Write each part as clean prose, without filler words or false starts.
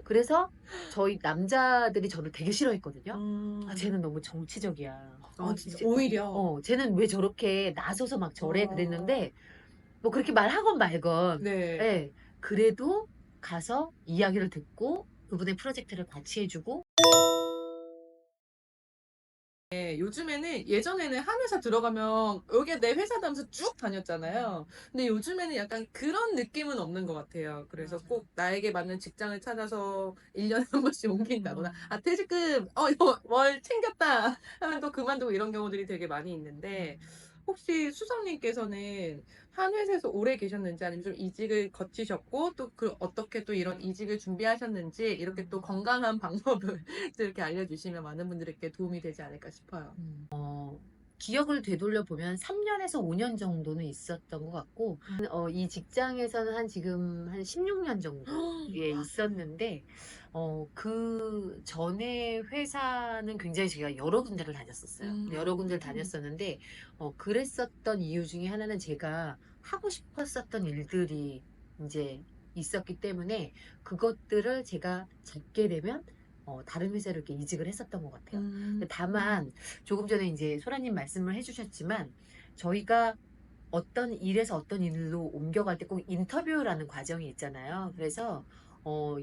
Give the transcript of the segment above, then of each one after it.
그래서 저희 남자들이 저를 되게 싫어했거든요. 아, 음. 쟤는 너무 정치적이야. 진짜 오히려. 쟤는 왜 저렇게 나서서 막 저래 어. 그랬는데 뭐 그렇게 말하건 말건 네. 예. 그래도 가서 이야기를 듣고 그분의 프로젝트를 같이 해 주고. 예, 요즘에는 예전에는 한 회사 들어가면 여기가 내 회사다 하면서 쭉 다녔잖아요. 근데 요즘에는 약간 그런 느낌은 없는 것 같아요. 그래서 맞아요. 꼭 나에게 맞는 직장을 찾아서 1 년에 한 번씩 옮긴다거나 음. '아 퇴직금 이거 월 챙겼다.' 하면 또 그만두고 이런 경우들이 되게 많이 있는데 음. 혹시 수석님께서는 한 회사에서 오래 계셨는지 아니면 좀 이직을 거치셨고 또 그 어떻게 또 이런 이직을 준비하셨는지 이렇게 또 음. 건강한 방법을 또 이렇게 알려주시면 많은 분들에게 도움이 되지 않을까 싶어요. 기억을 되돌려 보면 3 년에서 5년 정도는 있었던 것 같고, 이 직장에서는 지금 한 16년 정도에 있었는데, 그전에 회사는 굉장히 제가 여러 군데를 다녔었어요. 여러 군데를 다녔었는데, 그랬었던 이유 중에 하나는 제가 하고 싶었었던 일들이 이제 있었기 때문에 그것들을 제가 잡게 되면 다른 회사로 이렇게 이직을 했었던 것 같아요. 음. 근데 다만 조금 전에 이제 소라님 말씀을 해 주셨지만, 저희가 어떤 일에서 어떤 일로 옮겨갈 때 꼭 인터뷰라는 과정이 있잖아요. 그래서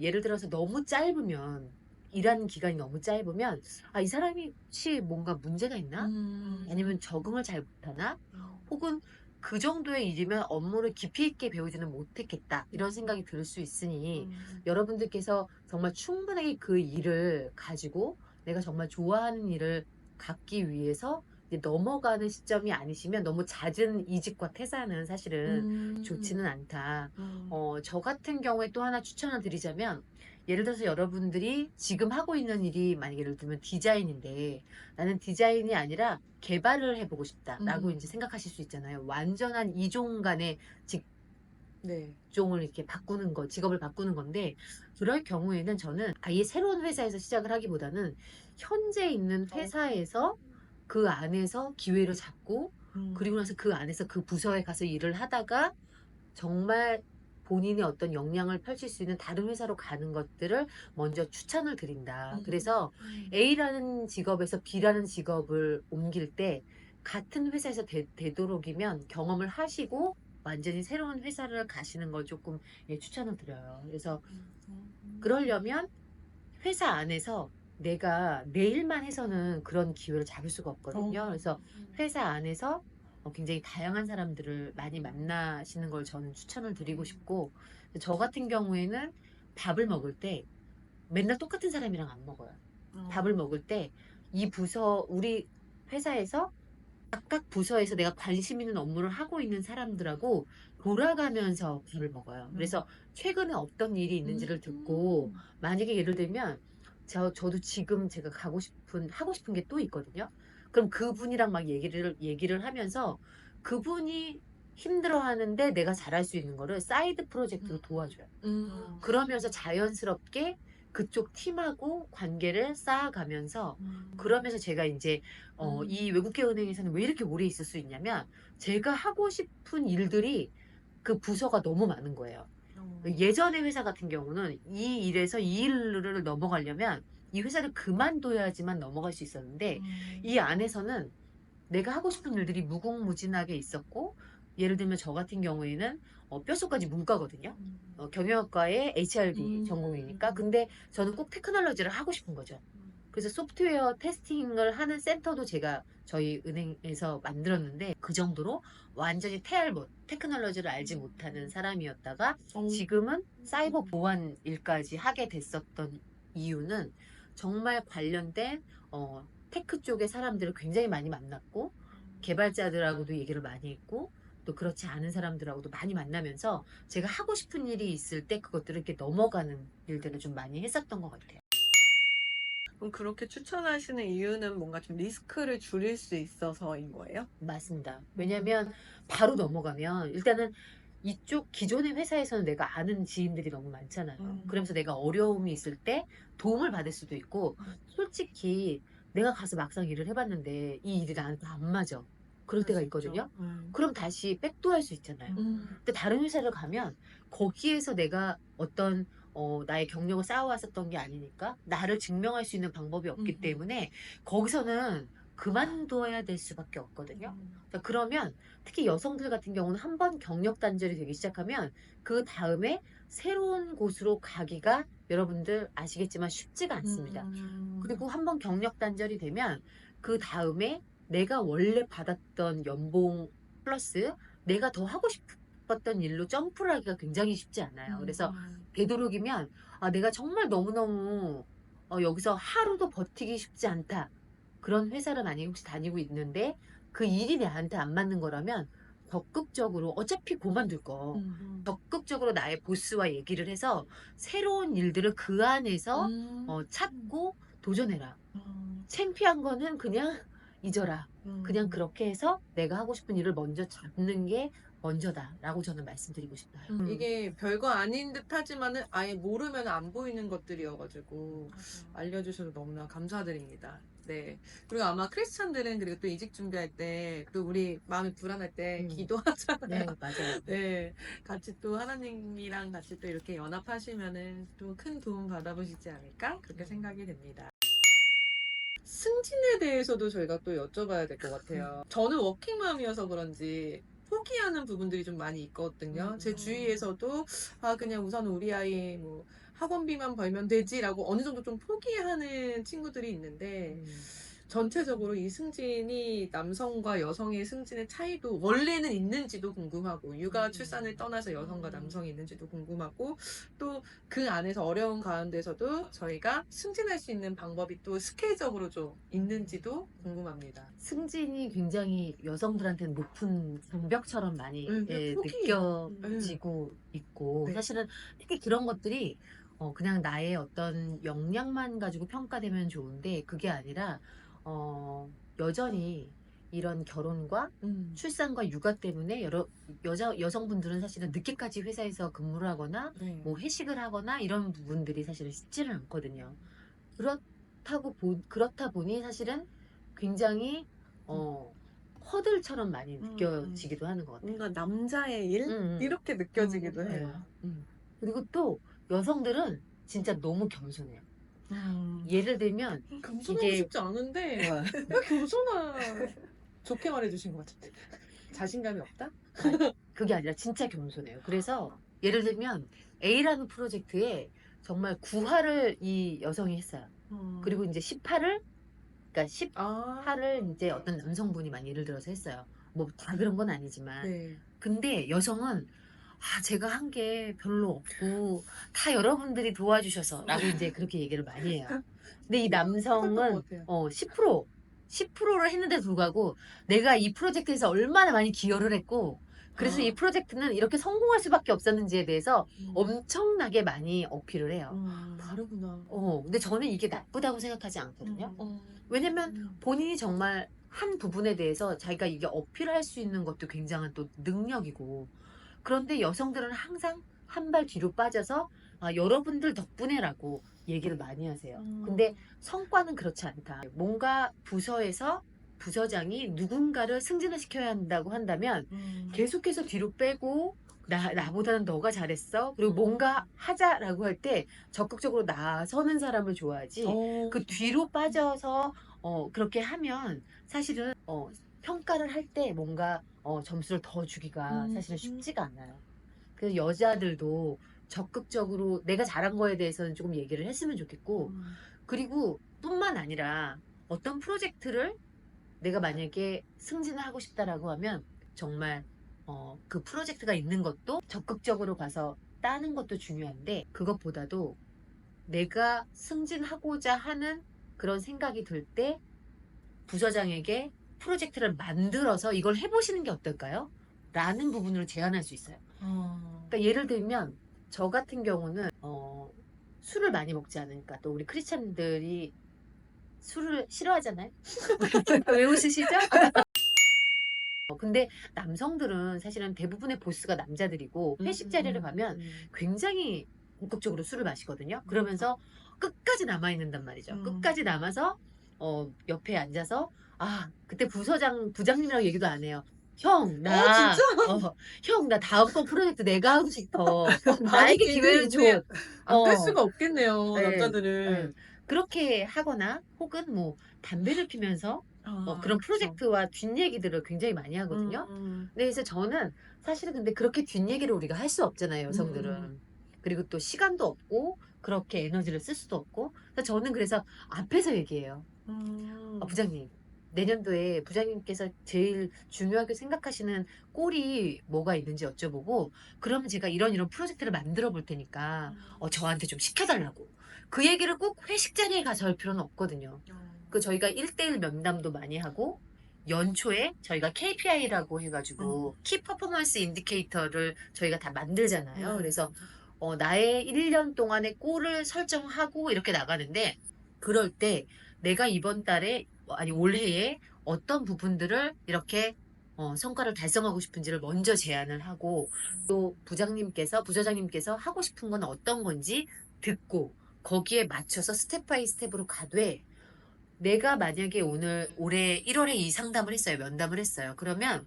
예를 들어서 너무 짧으면, 일하는 기간이 너무 짧으면 '아, 이 사람이 혹시 뭔가 문제가 있나? 음. 아니면 적응을 잘 못하나? 음. 혹은 그 정도의 일이면 업무를 깊이 있게 배우지는 못했겠다.' 이런 생각이 들 수 있으니, 음. 여러분들께서 정말 충분하게 그 일을 가지고 내가 정말 좋아하는 일을 갖기 위해서 이제 넘어가는 시점이 아니시면, 너무 잦은 이직과 퇴사는 사실은 음. 좋지는 않다. 음. 저 같은 경우에 또 하나 추천을 드리자면, 예를 들어서 여러분들이 지금 하고 있는 일이 만약에 예를 들면 디자인인데, '나는 디자인이 아니라 개발을 해 보고 싶다.'라고 음. 인제 생각하실 수 있잖아요. 완전한 이종 간의 네. 직종을 이렇게 바꾸는 거, 직업을 바꾸는 건데, 그럴 경우에는 저는 아예 새로운 회사에서 시작을 하기보다는 현재 있는 회사에서 그 안에서 기회를 잡고, 음. 그리고 나서 그 안에서 그 부서에 가서 일을 하다가 정말 본인의 어떤 역량을 펼칠 수 있는 다른 회사로 가는 것들을 먼저 추천을 드린다. 그래서 음. A라는 직업에서 B라는 직업을 옮길 때 같은 회사에서 되도록이면 경험을 하시고 완전히 새로운 회사를 가시는 걸 조금, 예, 추천을 드려요. 그래서 그러려면 회사 안에서 내가 내 일만 해서는 그런 기회를 잡을 수가 없거든요. 어. 그래서 회사 안에서 굉장히 다양한 사람들을 많이 만나시는 걸 저는 추천을 드리고 싶고, 저 같은 경우에는 밥을 먹을 때 맨날 똑같은 사람이랑 안 먹어요. 어. 밥을 먹을 때 우리 회사에서 각각 부서에서 내가 관심 있는 업무를 하고 있는 사람들하고 돌아가면서 밥을 먹어요. 그래서 최근에 어떤 일이 있는지를 듣고, 음. 만약에 예를 들면 저도 지금 제가 하고 싶은 게 또 있거든요. 그럼 그분이랑 막 얘기를 하면서 그분이 힘들어하는데 내가 잘할 수 있는 거를 사이드 프로젝트로 도와줘요. 그러면서 자연스럽게 그쪽 팀하고 관계를 쌓아가면서, 그러면서 제가 인제 이 외국계 은행에서는 왜 이렇게 오래 있을 수 있냐면, 제가 하고 싶은 일들이 그 부서가 너무 많은 거예요. 예전의 회사 같은 경우는 이 일에서 이 일을 넘어가려면 이 회사를 그만둬야지만 넘어갈 수 있었는데, 이 안에서는 내가 하고 싶은 일들이 무궁무진하게 있었고, 예를 들면 저 같은 경우에는 뼛속까지 문과거든요. 경영학과의 HRD 전공이니까. 근데 저는 꼭 테크놀로지를 하고 싶은 거죠. 그래서 소프트웨어 테스팅을 하는 센터도 제가 저희 은행에서 만들었는데, 그 정도로 완전히 테크놀로지를 알지 못하는 사람이었다가 어. 지금은 사이버 보안 일까지 하게 됐었던 이유는, 정말 관련된 테크 쪽의 사람들을 굉장히 많이 만났고, 개발자들하고도 얘기를 많이 했고, 또 그렇지 않은 사람들하고도 많이 만나면서 제가 하고 싶은 일이 있을 때 그것들을 이렇게 넘어가는 일들을 좀 많이 했었던 것 같아요. 그럼 그렇게 추천하시는 이유는 뭔가 좀 리스크를 줄일 수 있어서인 거예요? 맞습니다. 왜냐면 바로 넘어가면 일단은 이쪽 기존의 회사에서는 내가 아는 지인들이 너무 많잖아요. 음. 그러면서 내가 어려움이 있을 때 도움을 받을 수도 있고, 솔직히 내가 가서 막상 일을 해 봤는데 이 일이 나한테 안 맞아. 그럴 그럴 때가 수 있죠. 있거든요. 그럼 다시 백도할 수 있잖아요. 근데 다른 회사를 가면 거기에서 내가 어떤 나의 경력을 쌓아왔었던 게 아니니까 나를 증명할 수 있는 방법이 없기 음. 때문에 거기서는 그만둬야 될 수밖에 없거든요. 자, 그러면 특히 여성들 같은 경우는 한 번 경력 단절이 되기 시작하면 그 다음에 새로운 곳으로 가기가 여러분들 아시겠지만 쉽지가 않습니다. 그리고 한 번 경력 단절이 되면 그 다음에 내가 원래 받았던 연봉 플러스 내가 더 하고 싶었던 일로 점프를 하기가 굉장히 쉽지 않아요. 그래서 되도록이면 내가 정말 너무너무 여기서 하루도 버티기 쉽지 않다. 그런 회사를 만약에 혹시 다니고 있는데 그 일이 나한테 안 맞는 거라면 적극적으로 어차피 그만둘 거 적극적으로 나의 보스와 얘기를 해서 새로운 일들을 그 안에서 찾고 도전해라. 창피한 거는 그냥 잊어라. 그냥 그렇게 해서 내가 하고 싶은 일을 먼저 잡는 게 먼저다라고 저는 말씀드리고 싶어요. 이게 별거 아닌 듯 하지만은 아예 모르면 안 보이는 것들이어가지고 알려주셔서 너무나 감사드립니다. 네. 그리고 아마 크리스찬들은 그리고 또 이직 준비할 때, 또 우리 마음이 불안할 때 네, 기도하잖아요. 맞아요. 네. 같이 또 하나님이랑 같이 또 이렇게 연합하시면은 또 큰 도움 받아보시지 않을까? 그렇게 생각이 됩니다. 승진에 대해서도 저희가 또 여쭤봐야 될 것 같아요. 저는 워킹맘이어서 그런지 포기하는 부분들이 좀 많이 있거든요. 제 주위에서도 그냥 우선 우리 아이 뭐 학원비만 벌면 되지라고 어느 정도 좀 포기하는 친구들이 있는데 전체적으로 이 승진이 남성과 여성의 승진의 차이도 원래는 있는지도 궁금하고 육아 출산을 떠나서 여성과 남성이 있는지도 궁금하고 또 그 안에서 어려운 가운데서도 저희가 승진할 수 있는 방법이 또 스케일적으로 좀 있는지도 궁금합니다. 승진이 굉장히 여성들한테는 높은 장벽처럼 많이 포기. 느껴지고 있고 네. 사실은 특히 그런 것들이 그냥 나의 어떤 역량만 가지고 평가되면 좋은데 그게 아니라 여전히 이런 결혼과 출산과 육아 때문에 여성분들은 사실은 늦게까지 회사에서 근무를 하거나 네. 뭐 회식을 하거나 이런 부분들이 사실은 쉽지는 않거든요. 그렇다 보니 사실은 굉장히 허들처럼 많이 느껴지기도 하는 것 같아요. 뭔가 남자의 일? 이렇게 느껴지기도 네. 해요. 그리고 또 여성들은 진짜 너무 겸손해요. 예를 들면 겸손하고 이게 싶지 않은데 왜 겸손아? 좋게 말해주신 것 같은데. 자신감이 없다? 그게 아니라 진짜 겸손해요. 그래서 예를 들면 A라는 프로젝트에 정말 9화를 이 여성이 했어요. 그리고 이제 18을 그러니까 18을 이제 어떤 남성분이 막 예를 들어서 했어요. 뭐 다 그런 건 아니지만. 네. 근데 여성은 제가 한 게 별로 없고 다 여러분들이 도와주셔서 라고 이제 그렇게 얘기를 많이 해요. 근데 이 남성은 10%를 했는데도 불구하고 내가 이 프로젝트에서 얼마나 많이 기여를 했고 그래서 이 프로젝트는 이렇게 성공할 수밖에 없었는지에 대해서 엄청나게 많이 어필을 해요. 다르구나. 근데 저는 이게 나쁘다고 생각하지 않거든요. 왜냐면 본인이 정말 한 부분에 대해서 자기가 이게 어필할 수 있는 것도 굉장한 또 능력이고 그런데 여성들은 항상 한 발 뒤로 빠져서 여러분들 덕분에라고 얘기를 많이 하세요. 근데 성과는 그렇지 않다. 뭔가 부서에서 부서장이 누군가를 승진을 시켜야 한다고 한다면 계속해서 뒤로 빼고 나보다는 너가 잘했어. 그리고 뭔가 하자라고 할 때 적극적으로 나서는 사람을 좋아하지. 그 뒤로 빠져서 그렇게 하면 사실은 평가를 할 때 뭔가 점수를 더 주기가 사실은 쉽지가 않아요. 그래서 여자들도 적극적으로 내가 잘한 거에 대해서는 조금 얘기를 했으면 좋겠고 그리고 뿐만 아니라 어떤 프로젝트를 내가 만약에 승진을 하고 싶다라고 하면 정말 그 프로젝트가 있는 것도 적극적으로 가서 따는 것도 중요한데 그것보다도 내가 승진하고자 하는 그런 생각이 들 때 부서장에게 프로젝트를 만들어서 이걸 해보시는 게 어떨까요? 라는 부분으로 제안할 수 있어요. 그러니까 예를 들면 저 같은 경우는 술을 많이 먹지 않으니까 또 우리 크리스찬들이 술을 싫어하잖아요. 왜 웃으시죠? 근데 남성들은 사실은 대부분의 보스가 남자들이고 회식 자리를 가면 굉장히 본격적으로 술을 마시거든요. 그러면서 끝까지 남아 있는단 말이죠. 끝까지 남아서 옆에 앉아서 그때 부장님이라고 얘기도 안 해요. 형, 나, 진짜? 형, 나 다음번 프로젝트 내가 하고 싶어. 아니, 나에게 기회를 줘. 우리 안 뺄 어, 수가 없겠네요, 예, 예. 남자들은. 그렇게 하거나 혹은 뭐 담배를 피면서 그런 그쵸. 프로젝트와 뒷얘기들을 굉장히 많이 하거든요. 음, 네, 그래서 저는 사실은 근데 그렇게 뒷얘기를 우리가 할 수 없잖아요, 음, 여성들은. 그리고 또 시간도 없고 그렇게 에너지를 쓸 수도 없고. 그래서 저는 그래서 앞에서 얘기해요. 음, 부장님, 내년도에 부장님께서 제일 중요하게 생각하시는 꼴이 뭐가 있는지 여쭤보고, 그러면 제가 이런 프로젝트를 만들어 볼 테니까, 저한테 좀 시켜달라고. 그 얘기를 꼭 회식 자리에 가서 할 필요는 없거든요. 저희가 1대1 면담도 많이 하고, 연초에 저희가 KPI라고 해가지고, 키 퍼포먼스 인디케이터를 저희가 다 만들잖아요. 그래서, 나의 1년 동안의 꼴을 설정하고 이렇게 나가는데, 그럴 때 내가 이번 달에 아니 올해에 어떤 부분들을 이렇게 성과를 달성하고 싶은지를 먼저 제안을 하고 또 부서장님께서 하고 싶은 건 어떤 건지 듣고 거기에 맞춰서 스텝 바이 스텝으로 가되 내가 만약에 올해 1월에 이 상담을 했어요. 면담을 했어요. 그러면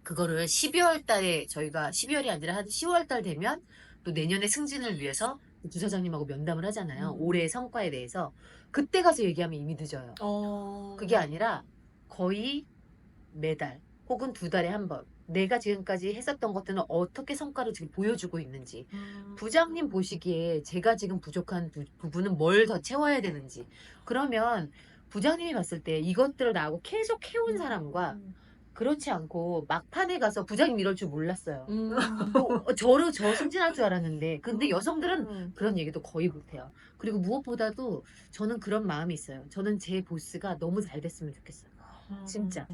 그거를 12월 달에 저희가 12월이 아니라 한 10월 달 되면 또 내년의 승진을 위해서 부서장님하고 면담을 하잖아요. 올해의 성과에 대해서. 그때 가서 얘기하면 이미 늦어요. 그게 아니라 거의 매달 혹은 2달에 한 번. 내가 지금까지 했었던 것들은 어떻게 성과를 지금 보여주고 있는지. 부장님 보시기에 제가 지금 부족한 부분은 뭘 더 채워야 되는지. 그러면 부장님이 봤을 때 이것들을 나하고 계속 해온 사람과 그렇지 않고 막판에 가서 부장님 이럴 줄 몰랐어요. 저 승진할 줄 알았는데. 근데 여성들은 그런 얘기도 거의 못해요. 그리고 무엇보다도 저는 그런 마음이 있어요. 저는 제 보스가 너무 잘 됐으면 좋겠어요. 진짜.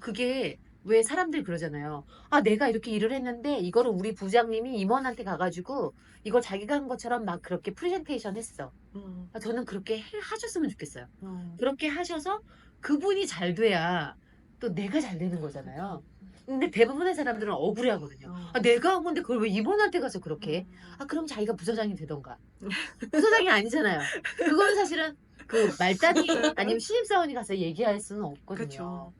그게 왜 사람들이 그러잖아요. 아, 내가 이렇게 일을 했는데 이거를 우리 부장님이 임원한테 가가지고 이걸 자기가 한 것처럼 막 그렇게 프레젠테이션 했어. 저는 그렇게 하셨으면 좋겠어요. 그렇게 하셔서 그분이 잘 돼야 또 내가 잘 되는 거잖아요. 근데 대부분의 사람들은 억울해 하거든요. 아, 내가 한 건데 그걸 왜 임원한테 가서 그렇게 해? 아, 그럼 자기가 부서장이 되던가. 부서장이 아니잖아요. 그건 사실은 그 말단이 아니면 신입사원이 가서 얘기할 수는 없거든요. 그쵸.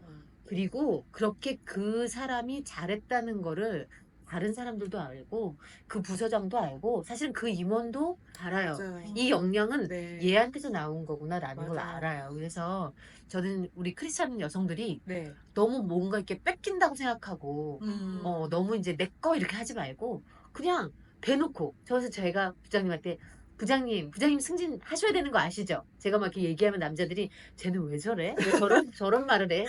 그리고 그렇게 그 사람이 잘했다는 거를 다른 사람들도 알고 그 부서장도 알고 사실은 그 임원도 알아요. 맞아요. 이 역량은 네. 얘한테서 나온 거구나라는 걸 맞아요. 알아요. 그래서 저는 우리 크리스찬 여성들이 네. 너무 뭔가 이렇게 뺏긴다고 생각하고 너무 이제 내 거 이렇게 하지 말고 그냥 대놓고 저에서 제가 부장님 승진 하셔야 되는 거 아시죠? 제가 막 이렇게 얘기하면 남자들이 쟤는 왜 저래? 왜 저런 말을 해?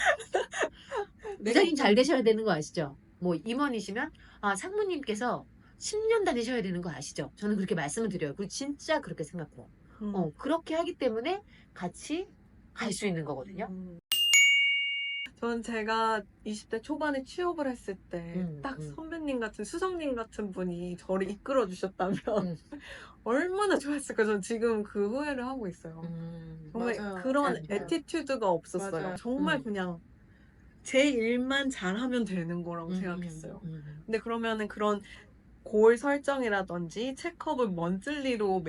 부장님 잘 되셔야 되는 거 아시죠? 뭐 임원이시면 상무님께서 10년 다니셔야 되는 거 아시죠? 저는 그렇게 말씀을 드려요. 그리고 진짜 그렇게 생각해요. 그렇게 하기 때문에 같이 갈 수 있는 거거든요. 저는 제가 20대 초반에 취업을 했을 때 딱 음. 선배님 같은 수석님 같은 분이 저를 이끌어 주셨다면 음. 얼마나 좋았을까. 저는 지금 그 후회를 하고 있어요. 정말 맞아요. 그런 맞아요. 애티튜드가 없었어요. 맞아요. 정말 그냥 제 일만 잘하면 되는 거라고 생각했어요. 근데 그러면은 그런 골 설정이라든지 체크업을 먼슬리로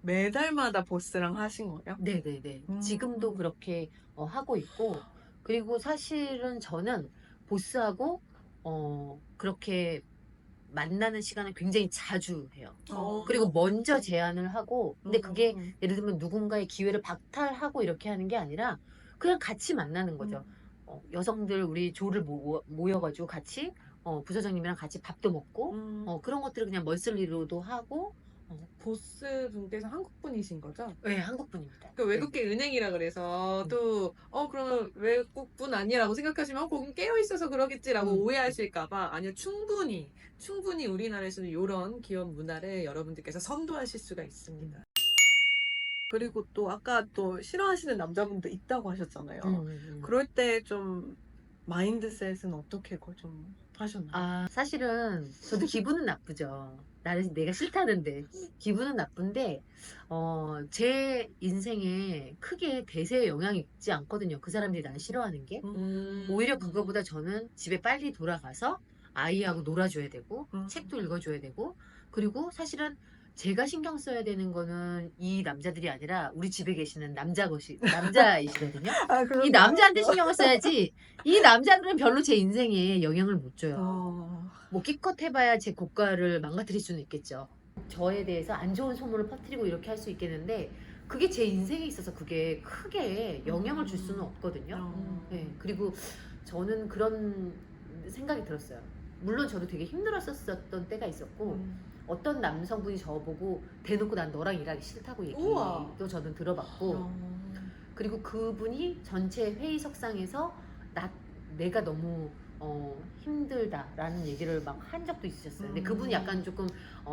매달마다 보스랑 하신 거예요? 네네네. 음. 지금도 그렇게 하고 있고, 그리고 사실은 저는 보스하고 그렇게 만나는 시간을 굉장히 자주 해요. 그리고 먼저 제안을 하고, 근데 그게 예를 들면 누군가의 기회를 박탈하고 이렇게 하는 게 아니라 그냥 같이 만나는 거죠. 여성들 우리 조를 모여가지고 같이 부서장님이랑 같이 밥도 먹고 그런 것들을 그냥 먼슬리로도 하고 보스 분께서 한국 분이신 거죠? 네, 한국 분입니다. 그 외국계 은행이라 그래서 또 그러면 외국 분 아니라고 생각하시면 거긴 깨어 있어서 그러겠지라고 오해하실까봐 아니요, 충분히 우리나라에서는 이런 기업 문화를 여러분들께서 선도하실 수가 있습니다. 그리고 또 아까 또 싫어하시는 남자분도 있다고 하셨잖아요. 그럴 때 좀 마인드셋은 어떻게 좀 하셨나요? 사실은 저도 기분은 나쁘죠. 내가 싫다는데 기분은 나쁜데 제 인생에 크게 대세에 영향이 있지 않거든요. 그 사람들이 날 싫어하는 게. 오히려 그거보다 저는 집에 빨리 돌아가서 아이하고 놀아줘야 되고 음. 책도 읽어줘야 되고 그리고 사실은 제가 신경 써야 되는 거는 이 남자들이 아니라 우리 집에 계시는 남자이시거든요. 이 남자한테 신경을 써야지 이 남자들은 별로 제 인생에 영향을 못 줘요. 뭐 기껏 해봐야 제 고가를 망가뜨릴 수는 있겠죠. 저에 대해서 안 좋은 소문을 퍼뜨리고 이렇게 할 수 있겠는데 그게 제 인생에 있어서 그게 크게 영향을 줄 수는 없거든요. 네, 그리고 저는 그런 생각이 들었어요. 물론 저도 되게 힘들었었던 때가 있었고 어떤 남성분이 저보고 대놓고 난 너랑 일하기 싫다고 우와. 얘기도 저는 들어봤고 그리고 그분이 전체 회의석상에서 내가 너무 힘들다라는 얘기를 막 한 적도 있으셨어요. 근데 그분이 약간 조금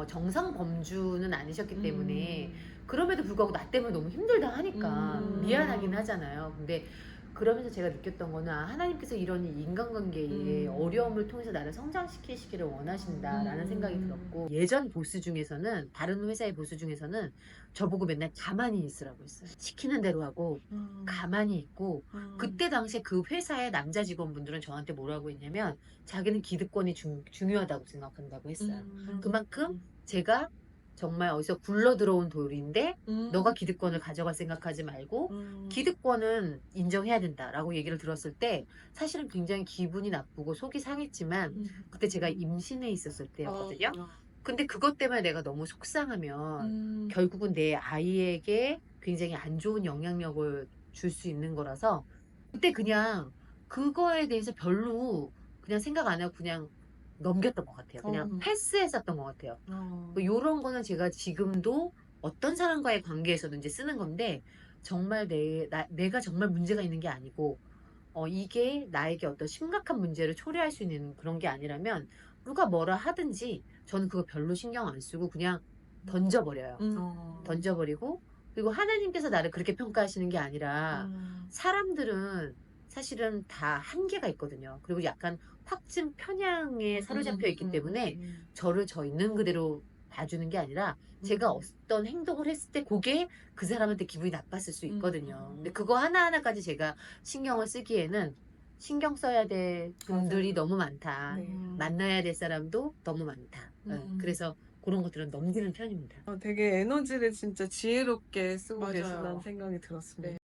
정상 범주는 아니셨기 때문에 그럼에도 불구하고 나 때문에 너무 힘들다 하니까 미안하긴 하잖아요. 근데 그러면서 제가 느꼈던 거는 하나님께서 이런 인간관계의 어려움을 통해서 나를 성장시키시기를 원하신다라는 생각이 들었고 예전 보스 중에서는 다른 회사의 보스 중에서는 저보고 맨날 가만히 있으라고 했어요. 시키는 대로 하고 가만히 있고 그때 당시에 그 회사의 남자 직원분들은 저한테 뭐라고 했냐면 자기는 기득권이 중요하다고 생각한다고 했어요. 그만큼 제가 정말 어디서 굴러 들어온 돌인데 너가 기득권을 가져갈 생각하지 말고 기득권은 인정해야 된다라고 얘기를 들었을 때 사실은 굉장히 기분이 나쁘고 속이 상했지만 그때 제가 임신해 있었을 때였거든요. 근데 그것 때문에 내가 너무 속상하면 결국은 내 아이에게 굉장히 안 좋은 영향력을 줄 수 있는 거라서 그때 그냥 그거에 대해서 별로 그냥 생각 안 하고 그냥 넘겼던 것 같아요. 그냥 패스했었던 것 같아요. 뭐 이런 거는 제가 지금도 어떤 사람과의 관계에서든지 쓰는 건데 정말 내가 정말 문제가 있는 게 아니고 이게 나에게 어떤 심각한 문제를 초래할 수 있는 그런 게 아니라면 누가 뭐라 하든지 저는 그거 별로 신경 안 쓰고 그냥 던져버려요. 던져버리고 그리고 하나님께서 나를 그렇게 평가하시는 게 아니라 사람들은 사실은 다 한계가 있거든요. 그리고 약간 확증 편향에 사로잡혀 있기 때문에 저를 저 있는 그대로 봐주는 게 아니라 제가 어떤 행동을 했을 때 그게 그 사람한테 기분이 나빴을 수 있거든요. 근데 그거 하나하나까지 제가 신경을 쓰기에는 신경 써야 될 분들이 너무 많다. 네. 만나야 될 사람도 너무 많다. 그래서 그런 것들은 넘기는 편입니다. 되게 에너지를 진짜 지혜롭게 쓰고 맞아요. 계시다는 생각이 들었습니다. 네.